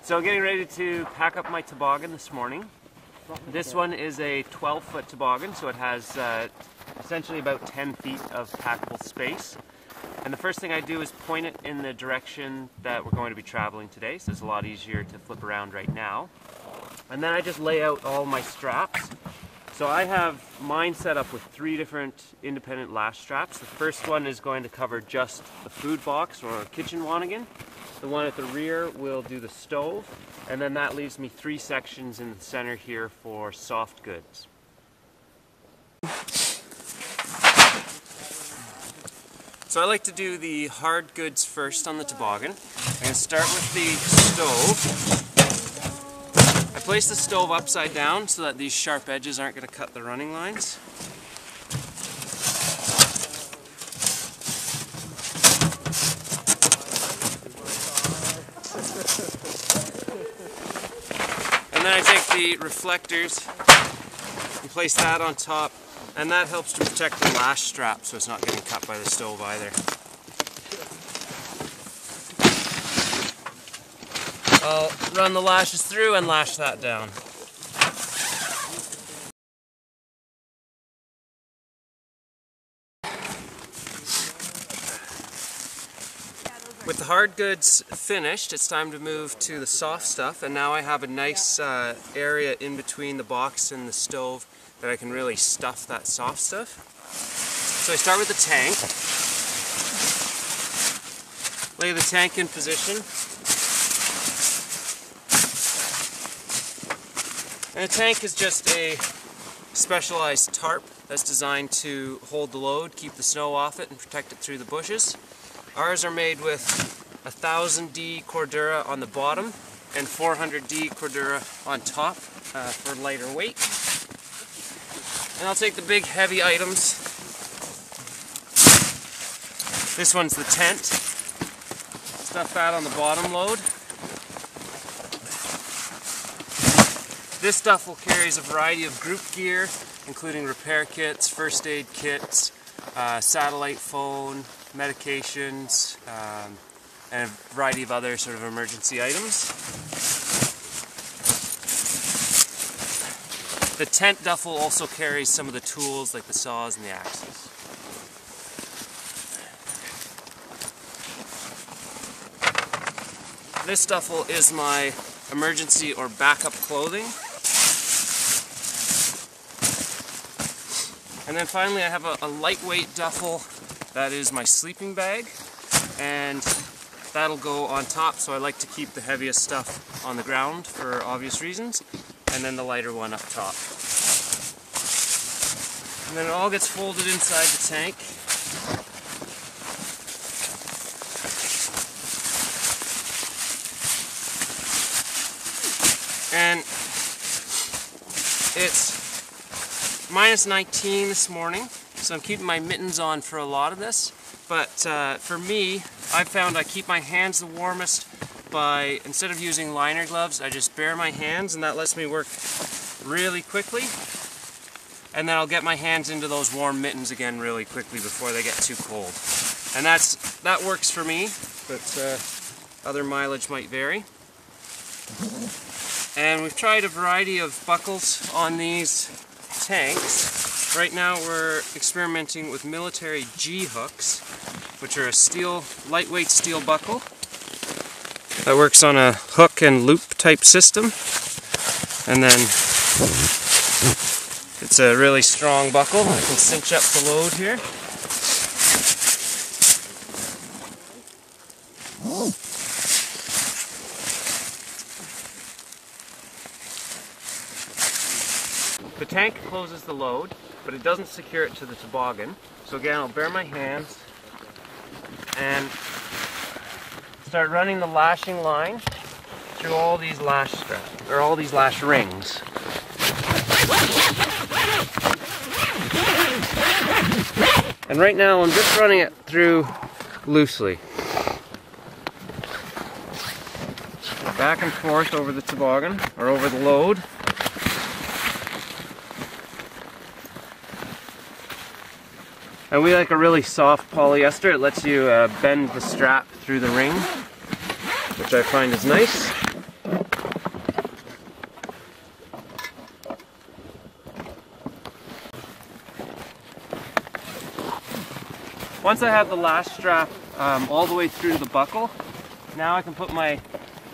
So getting ready to pack up my toboggan this morning. This one is a 12-foot toboggan, so it has essentially about 10 feet of packable space. And the first thing I do is point it in the direction that we're going to be traveling today, so it's a lot easier to flip around right now. And then I just lay out all my straps. So I have mine set up with 3 different independent lash straps. The first one is going to cover just the food box or kitchen wanigan. The one at the rear will do the stove, and then that leaves me 3 sections in the center here for soft goods. So I like to do the hard goods first on the toboggan. I'm going to start with the stove. I place the stove upside down so that these sharp edges aren't going to cut the running lines. And then I take the reflectors and place that on top, and that helps to protect the lash strap so it's not getting cut by the stove either. I'll run the lashes through and lash that down. With the hard goods finished, it's time to move to the soft stuff, and now I have a nice area in between the box and the stove that I can really stuff that soft stuff. So I start with the tank, lay the tank in position, and a tank is just a specialized tarp that's designed to hold the load, keep the snow off it, and protect it through the bushes. Ours are made with 1000D Cordura on the bottom and 400D Cordura on top for lighter weight. And I'll take the big heavy items. This one's the tent. Stuff that on the bottom load. This duffel carries a variety of group gear, including repair kits, first aid kits, satellite phone, medications, and a variety of other sort of emergency items. The tent duffel also carries some of the tools like the saws and the axes. This duffel is my emergency or backup clothing. And then finally I have a lightweight duffel that is my sleeping bag, and that'll go on top, so I like to keep the heaviest stuff on the ground for obvious reasons, and then the lighter one up top. And then it all gets folded inside the tank. And it's -19 this morning, so I'm keeping my mittens on for a lot of this. But for me, I've found I keep my hands the warmest by, instead of using liner gloves, I just bare my hands, and that lets me work really quickly. And then I'll get my hands into those warm mittens again really quickly before they get too cold. And that works for me, but other mileage might vary. And we've tried a variety of buckles on these tanks. Right now we're experimenting with military G-hooks, which are a lightweight steel buckle that works on a hook and loop type system. And then it's a really strong buckle. I can cinch up the load here. The tank closes the load, but it doesn't secure it to the toboggan. So again, I'll bare my hands and start running the lashing line through all these lash straps, or all these lash rings. And right now I'm just running it through loosely. Back and forth over the toboggan, or over the load. And we like a really soft polyester. It lets you bend the strap through the ring, which I find is nice. Once I have the last strap all the way through to the buckle, now I can put my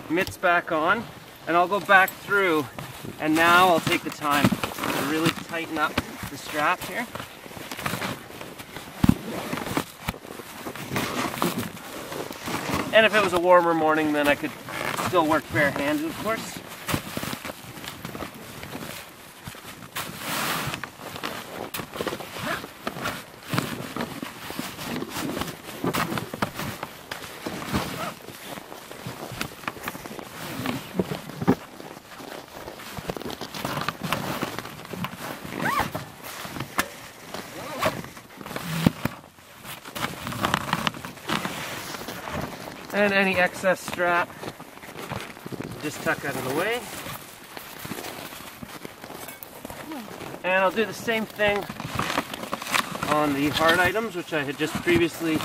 mitts back on, and I'll go back through, and now I'll take the time to really tighten up the strap here. And if it was a warmer morning, then I could still work bare-handed, of course. And any excess strap, just tuck out of the way. And I'll do the same thing on the hard items, which I had just previously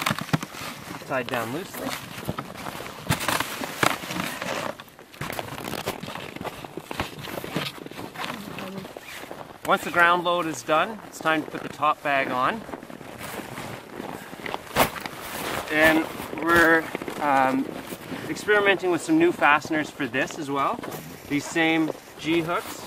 tied down loosely. Once the ground load is done, it's time to put the top bag on. And we're experimenting with some new fasteners for this as well. These same G-hooks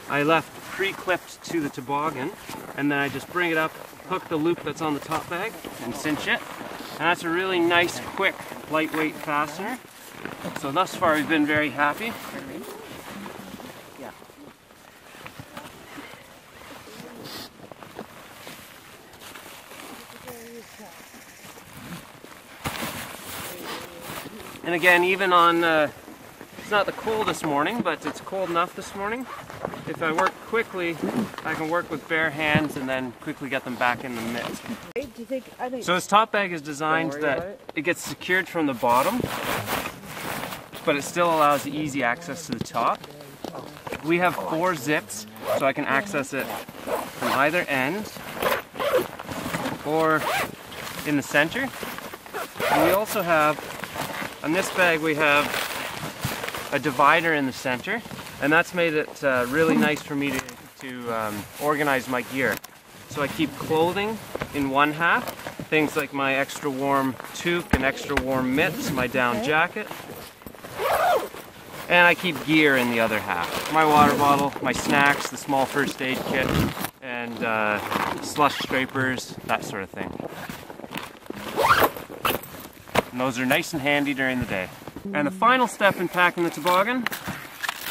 I left pre-clipped to the toboggan, and then I just bring it up, hook the loop that's on the top bag, and cinch it. And that's a really nice, quick, lightweight fastener. So thus far we've been very happy. And again, even on, it's not the coldest morning, but it's cold enough this morning. If I work quickly, I can work with bare hands and then quickly get them back in the mitts. So this top bag is designed that it gets secured from the bottom, but it still allows easy access to the top. We have 4 zips, so I can access it from either end or in the center. And we also have, on this bag we have a divider in the center, and that's made it really nice for me to organize my gear. So I keep clothing in one half, things like my extra warm toque and extra warm mitts, my down jacket, and I keep gear in the other half. My water bottle, my snacks, the small first aid kit, and slush scrapers, that sort of thing. And those are nice and handy during the day. And the final step in packing the toboggan,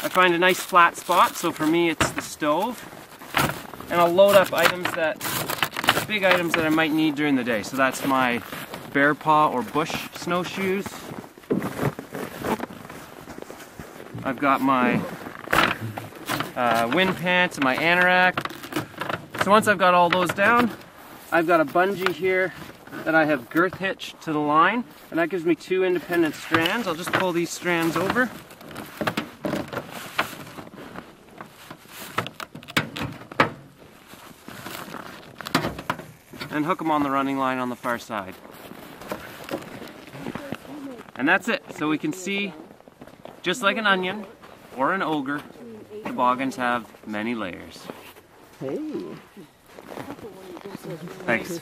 I find a nice flat spot. So for me it's the stove. And I'll load up big items that I might need during the day. So that's my bear paw or bush snowshoes. I've got my wind pants and my anorak. So once I've got all those down, I've got a bungee here that I have girth hitched to the line, and that gives me 2 independent strands. I'll just pull these strands over. And hook them on the running line on the far side. And that's it. So we can see, just like an onion or an ogre, toboggans have many layers. Hey. Thanks.